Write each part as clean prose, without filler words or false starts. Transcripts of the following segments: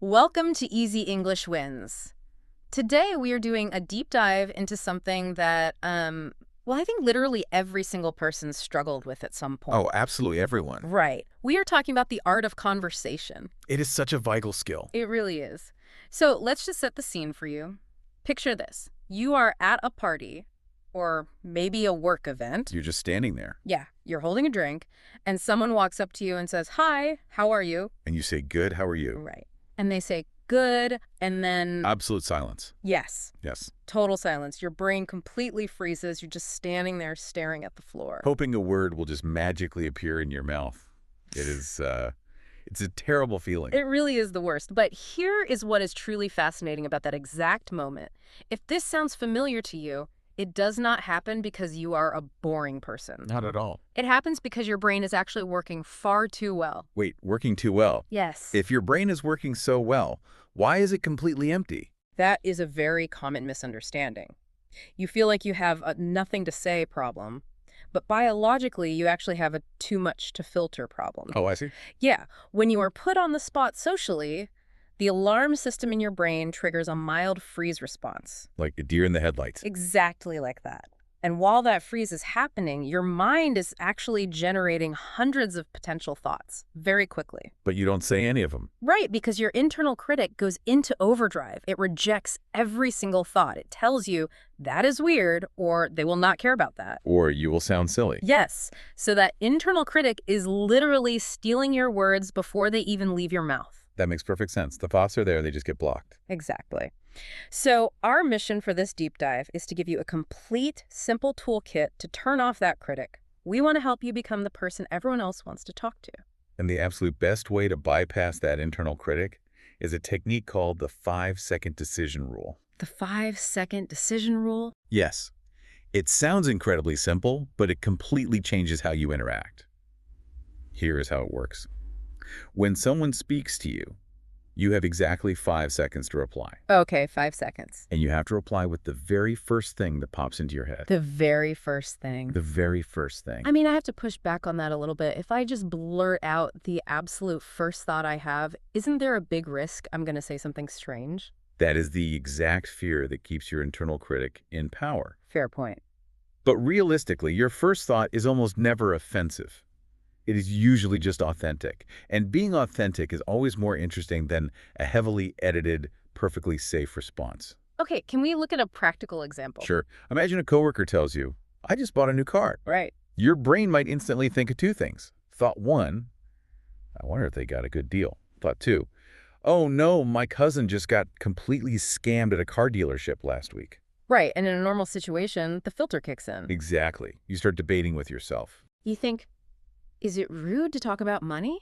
Welcome to Easy English Wins. Today we are doing a deep dive into something that, I think literally every single person struggled with at some point. Oh, absolutely everyone. Right. We are talking about the art of conversation. It is such a vital skill. It really is. So let's just set the scene for you. Picture this. You are at a party, or maybe a work event. You're just standing there. Yeah, you're holding a drink, and someone walks up to you and says, "Hi, how are you?" And you say, good, how are you? Right. And they say, "Good," and then... Absolute silence. Yes. Yes. Total silence. Your brain completely freezes. You're just standing there staring at the floor. Hoping a word will just magically appear in your mouth. It is, it's a terrible feeling. It really is the worst. But here is what is truly fascinating about that exact moment. If this sounds familiar to you, it does not happen because you are a boring person. Not at all. It happens because your brain is actually working far too well. Wait, working too well? Yes. If your brain is working so well, why is it completely empty? That is a very common misunderstanding. You feel like you have a nothing to say problem, but biologically you actually have a too much to filter problem. Oh, I see. Yeah, when you are put on the spot socially, the alarm system in your brain triggers a mild freeze response. Like a deer in the headlights. Exactly like that. And while that freeze is happening, your mind is actually generating hundreds of potential thoughts very quickly. But you don't say any of them. Right, because your internal critic goes into overdrive. It rejects every single thought. It tells you that is weird, or they will not care about that. Or you will sound silly. Yes, so that internal critic is literally stealing your words before they even leave your mouth. That makes perfect sense. The thoughts are there, they just get blocked. Exactly. So our mission for this deep dive is to give you a complete, simple toolkit to turn off that critic. We want to help you become the person everyone else wants to talk to. And the absolute best way to bypass that internal critic is a technique called the 5-second decision rule. The 5-second decision rule? Yes. It sounds incredibly simple, but it completely changes how you interact. Here is how it works. When someone speaks to you, you have exactly 5 seconds to reply. Okay, 5 seconds. And you have to reply with the very first thing that pops into your head. The very first thing. The very first thing. I mean, I have to push back on that a little bit. If I just blurt out the absolute first thought I have, isn't there a big risk I'm going to say something strange? That is the exact fear that keeps your internal critic in power. Fair point. But realistically, your first thought is almost never offensive. It is usually just authentic. And being authentic is always more interesting than a heavily edited, perfectly safe response. Okay, can we look at a practical example? Sure. Imagine a coworker tells you, I just bought a new car. Right. Your brain might instantly think of two things. Thought one, I wonder if they got a good deal. Thought two, oh no, my cousin just got completely scammed at a car dealership last week. Right, and in a normal situation, the filter kicks in. Exactly. You start debating with yourself. You think, is it rude to talk about money?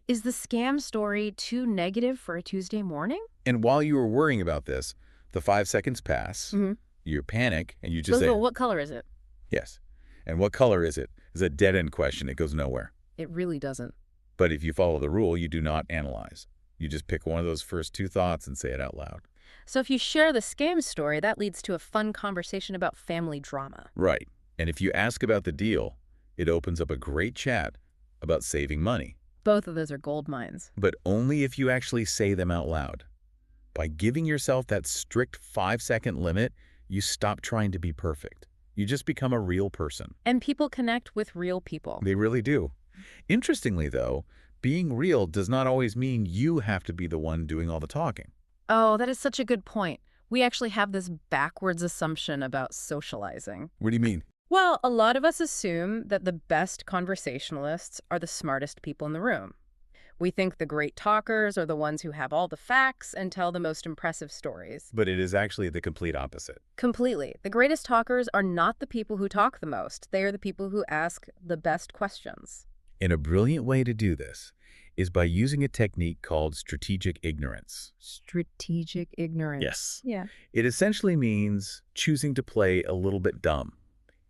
Is the scam story too negative for a Tuesday morning? And while you were worrying about this, the 5 seconds pass, you panic, and you just say, what color is it? yes. And what color is it? Is a dead-end question. It goes nowhere. It really doesn't. But if you follow the rule, you do not analyze. You just pick one of those first two thoughts and say it out loud. So if you share the scam story, that leads to a fun conversation about family drama. Right. And if you ask about the deal, it opens up a great chat about saving money. Both of those are gold mines. But only if you actually say them out loud. By giving yourself that strict 5-second limit, you stop trying to be perfect. You just become a real person. And people connect with real people. They really do. Interestingly, though, being real does not always mean you have to be the one doing all the talking. Oh, that is such a good point. We actually have this backwards assumption about socializing. What do you mean? Well, a lot of us assume that the best conversationalists are the smartest people in the room. We think the great talkers are the ones who have all the facts and tell the most impressive stories. But it is actually the complete opposite. Completely. The greatest talkers are not the people who talk the most. They are the people who ask the best questions. And a brilliant way to do this is by using a technique called strategic ignorance. Strategic ignorance. Yes. Yeah. It essentially means choosing to play a little bit dumb,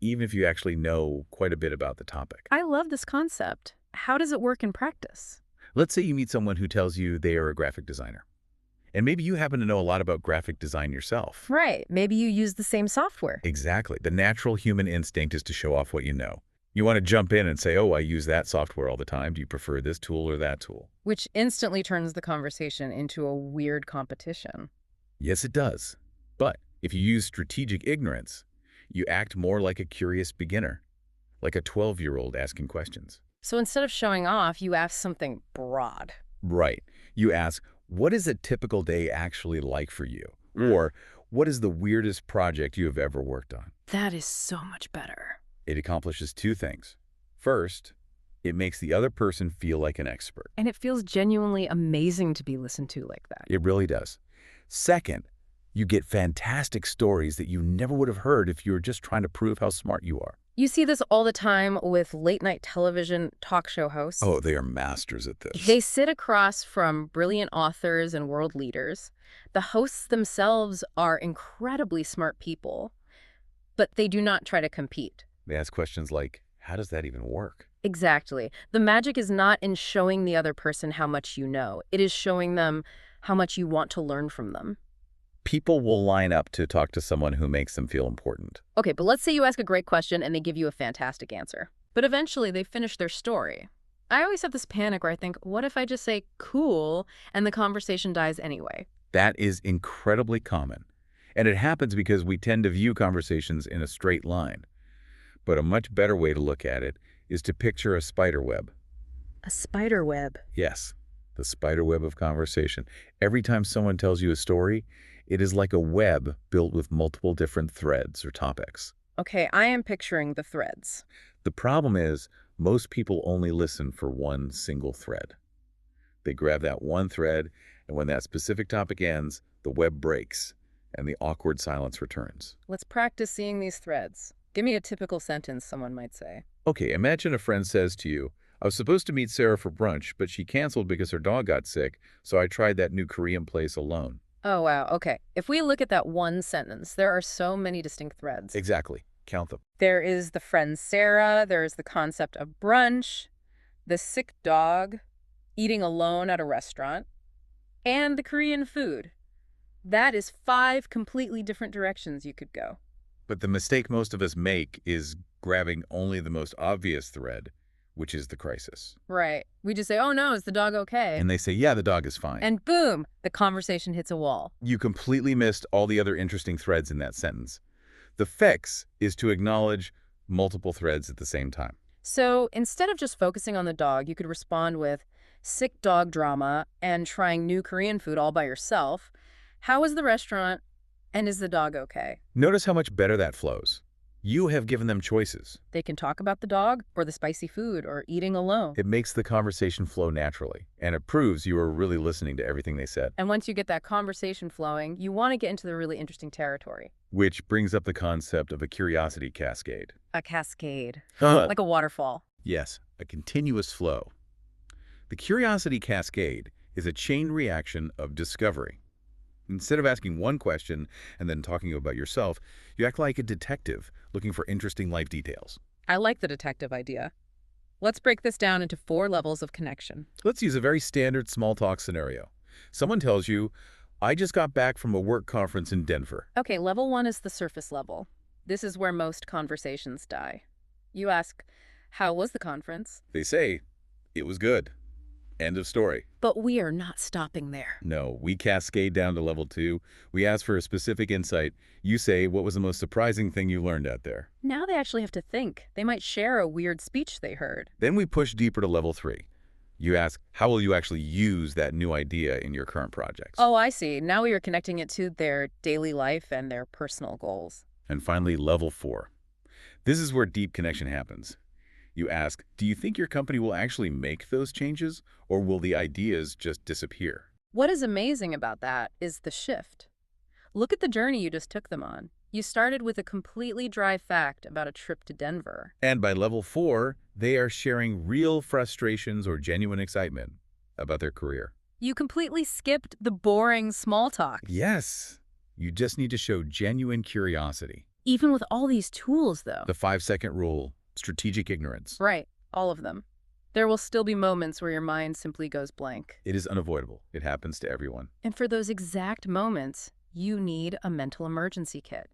even if you actually know quite a bit about the topic. I love this concept. How does it work in practice? Let's say you meet someone who tells you they are a graphic designer. And maybe you happen to know a lot about graphic design yourself. Right. Maybe you use the same software. Exactly. The natural human instinct is to show off what you know. You want to jump in and say, oh, I use that software all the time. Do you prefer this tool or that tool? Which instantly turns the conversation into a weird competition. Yes, it does. But if you use strategic ignorance, you act more like a curious beginner, like a 12-year-old asking questions. So instead of showing off, you ask something broad. Right. You ask, what is a typical day actually like for you? Or, what is the weirdest project you have ever worked on? That is so much better. It accomplishes two things. First, it makes the other person feel like an expert. And it feels genuinely amazing to be listened to like that. It really does. Second, you get fantastic stories that you never would have heard if you were just trying to prove how smart you are. You see this all the time with late-night television talk show hosts. Oh, they are masters at this. They sit across from brilliant authors and world leaders. The hosts themselves are incredibly smart people, but they do not try to compete. They ask questions like, how does that even work? Exactly. The magic is not in showing the other person how much you know. It is showing them how much you want to learn from them. People will line up to talk to someone who makes them feel important. Okay, but let's say you ask a great question and they give you a fantastic answer. But eventually they finish their story. I always have this panic where I think, what if I just say, cool, and the conversation dies anyway? That is incredibly common. And it happens because we tend to view conversations in a straight line. But a much better way to look at it is to picture a spiderweb. A spiderweb. Yes, the spiderweb of conversation. Every time someone tells you a story, it is like a web built with multiple different threads or topics. Okay, I am picturing the threads. The problem is, most people only listen for one single thread. They grab that one thread, and when that specific topic ends, the web breaks, and the awkward silence returns. Let's practice seeing these threads. Give me a typical sentence someone might say. Okay, imagine a friend says to you, I was supposed to meet Sarah for brunch, but she canceled because her dog got sick, so I tried that new Korean place alone. Oh, wow. Okay. If we look at that one sentence, there are so many distinct threads. Exactly. Count them. There is the friend Sarah, there is the concept of brunch, the sick dog, eating alone at a restaurant, and the Korean food. That is 5 completely different directions you could go. But the mistake most of us make is grabbing only the most obvious thread, which is the crisis. Right. We just say, oh no, is the dog okay? And they say, yeah, the dog is fine. And boom, the conversation hits a wall. You completely missed all the other interesting threads in that sentence. The fix is to acknowledge multiple threads at the same time. So instead of just focusing on the dog, you could respond with sick dog drama and trying new Korean food all by yourself. How is the restaurant? And is the dog okay? Notice how much better that flows. You have given them choices. They can talk about the dog or the spicy food or eating alone. It makes the conversation flow naturally, and it proves you are really listening to everything they said. And once you get that conversation flowing, you want to get into the really interesting territory. Which brings up the concept of a curiosity cascade. A cascade. Like a waterfall. Yes, a continuous flow. The curiosity cascade is a chain reaction of discovery. Instead of asking one question and then talking about yourself, you act like a detective looking for interesting life details. I like the detective idea. Let's break this down into 4 levels of connection. Let's use a very standard small talk scenario. Someone tells you, I just got back from a work conference in Denver. Okay, level 1 is the surface level. This is where most conversations die. You ask, how was the conference? They say, it was good. End of story. But we are not stopping there. No, we cascade down to level 2. We ask for a specific insight. You say, what was the most surprising thing you learned out there? Now they actually have to think. They might share a weird speech they heard. Then we push deeper to level 3. You ask, how will you actually use that new idea in your current projects? Oh, I see. Now we are connecting it to their daily life and their personal goals. And finally, level 4. This is where deep connection happens. You ask, do you think your company will actually make those changes, or will the ideas just disappear? What is amazing about that is the shift. Look at the journey you just took them on. You started with a completely dry fact about a trip to Denver. And by level 4, they are sharing real frustrations or genuine excitement about their career. You completely skipped the boring small talk. Yes. You just need to show genuine curiosity. Even with all these tools, though. The 5-second rule, strategic ignorance. Right, all of them. There will still be moments where your mind simply goes blank. It is unavoidable. It happens to everyone. And for those exact moments, you need a mental emergency kit.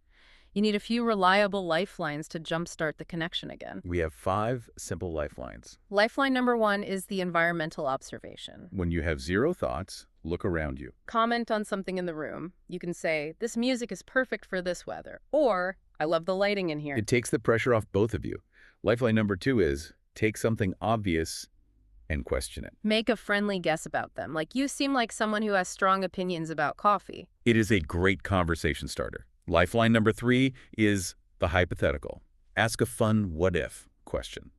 You need a few reliable lifelines to jumpstart the connection again. We have 5 simple lifelines. Lifeline number 1 is the environmental observation. When you have 0 thoughts, look around you. Comment on something in the room. You can say, "This music is perfect for this weather," or "I love the lighting in here." It takes the pressure off both of you. Lifeline number 2 is take something obvious and question it. Make a friendly guess about them, like you seem like someone who has strong opinions about coffee. It is a great conversation starter. Lifeline number 3 is the hypothetical. Ask a fun what-if question.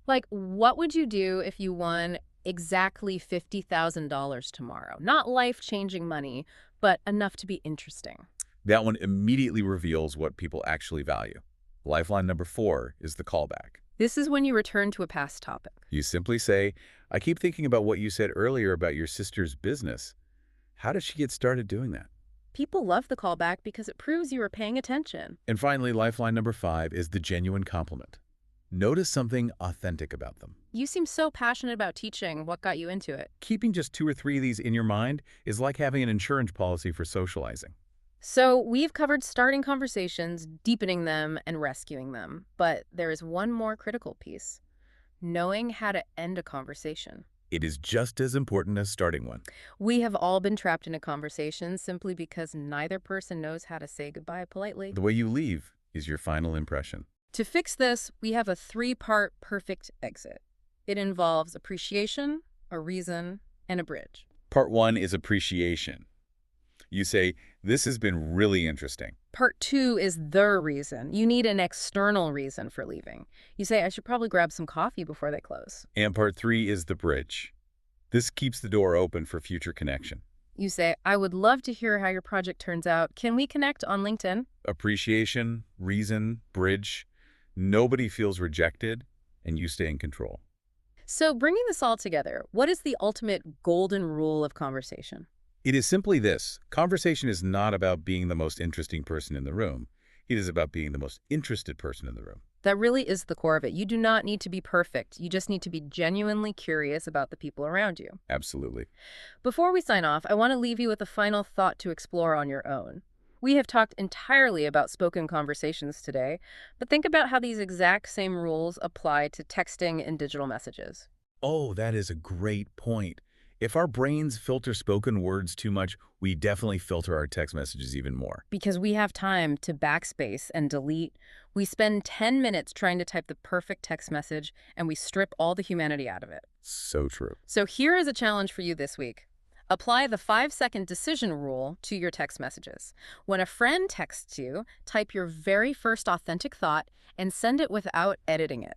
Like, what would you do if you won exactly $50,000 tomorrow? Not life-changing money, but enough to be interesting. That one immediately reveals what people actually value. Lifeline number 4 is the callback. This is when you return to a past topic. You simply say, I keep thinking about what you said earlier about your sister's business. How did she get started doing that? People love the callback because it proves you are paying attention. And finally, lifeline number 5 is the genuine compliment. Notice something authentic about them. You seem so passionate about teaching. What got you into it? Keeping just 2 or 3 of these in your mind is like having an insurance policy for socializing. So we've covered starting conversations, deepening them, and rescuing them. But there is one more critical piece: knowing how to end a conversation. It is just as important as starting one. We have all been trapped in a conversation simply because neither person knows how to say goodbye politely. The way you leave is your final impression. To fix this, we have a 3-part perfect exit. It involves appreciation, a reason, and a bridge. Part 1 is appreciation. You say, this has been really interesting. Part 2 is the reason. You need an external reason for leaving. You say, I should probably grab some coffee before they close. And part 3 is the bridge. This keeps the door open for future connection. You say, I would love to hear how your project turns out. Can we connect on LinkedIn? Appreciation, reason, bridge. Nobody feels rejected, and you stay in control. So bringing this all together, what is the ultimate golden rule of conversation? It is simply this. Conversation is not about being the most interesting person in the room. It is about being the most interested person in the room. That really is the core of it. You do not need to be perfect. You just need to be genuinely curious about the people around you. Absolutely. Before we sign off, I want to leave you with a final thought to explore on your own. We have talked entirely about spoken conversations today, but think about how these exact same rules apply to texting and digital messages. Oh, that is a great point. If our brains filter spoken words too much, we definitely filter our text messages even more. Because we have time to backspace and delete, we spend 10 minutes trying to type the perfect text message, and we strip all the humanity out of it. So true. So here is a challenge for you this week. Apply the 5-second decision rule to your text messages. When a friend texts you, type your very first authentic thought and send it without editing it.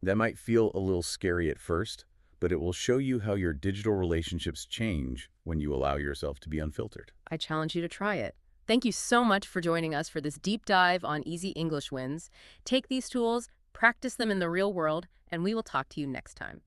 That might feel a little scary at first, but it will show you how your digital relationships change when you allow yourself to be unfiltered. I challenge you to try it. Thank you so much for joining us for this deep dive on easy English wins. Take these tools, practice them in the real world, and we will talk to you next time.